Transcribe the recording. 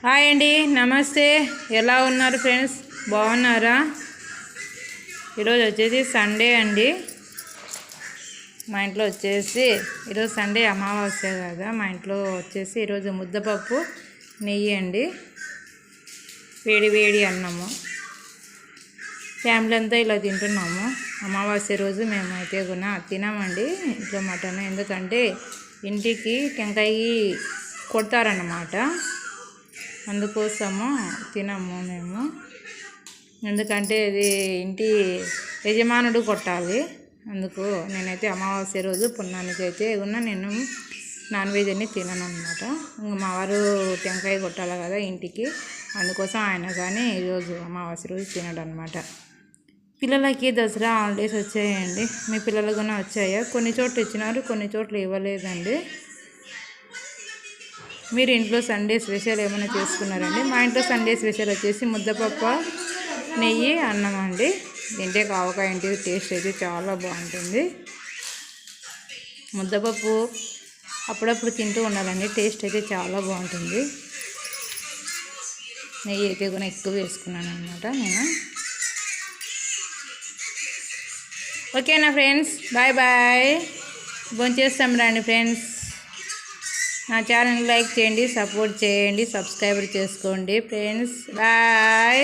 Hi అండి, నమస్తే. ఎలా ఉన్నారు ఫ్రెండ్స్? బాగున్నారా? ఈరోజు వచ్చేసి సండే అండి. మా ఇంట్లో వచ్చేసి ఈరోజు సండే అమావాస్య కదా, మా ఇంట్లో వచ్చేసి ఈరోజు ముద్దపప్పు నెయ్యి అండి, వేడి వేడి అన్నము. ఫ్యామిలీ అంతా ఇలా తింటున్నాము. అమావాస్య రోజు మేమైతే కూడా తినామండి ఇంట్లో మటన్, ఎందుకంటే ఇంటికి టెంకాయ కొడతారన్నమాట, అందుకోసము తినము మేము. ఎందుకంటే ఇది ఇంటి యజమానుడు కొట్టాలి, అందుకు నేనైతే అమావాస్య రోజు పున్నానికి అయితే నేను నాన్ వెజ్ అని తినను అనమాట. ఇంకా మా వారు టెంకాయ కొట్టాలి కదా ఇంటికి, అందుకోసం ఆయన కానీ ఈరోజు అమావాస్య రోజు తినడు అనమాట. పిల్లలకి దసరా హాలిడేస్ వచ్చాయండి. మీ పిల్లలు కూడా వచ్చాయా? కొన్ని చోట్ల ఇచ్చినారు, కొన్ని చోట్ల ఇవ్వలేదండి. మీరు ఇంట్లో సండే స్పెషల్ ఏమైనా చేసుకున్నారండి? మా ఇంట్లో సండే స్పెషల్ వచ్చేసి ముద్దపప్పు నెయ్యి అన్నం అండి. తింటే కావకాయ ఇంటి టేస్ట్ అయితే చాలా బాగుంటుంది. ముద్దపప్పు అప్పుడప్పుడు తింటూ ఉండాలండి, టేస్ట్ అయితే చాలా బాగుంటుంది. నెయ్యి అయితే కూడా ఎక్కువ వేసుకున్నాను అనమాట నేను. ఓకేనా ఫ్రెండ్స్, బాయ్ బాయ్. భోంచేస్తాం రండి ఫ్రెండ్స్. నా ఛానల్ లైక్ చేయండి, సపోర్ట్ చేయండి, సబ్స్క్రైబ్ చేసుకోండి ఫ్రెండ్స్. బాయ్.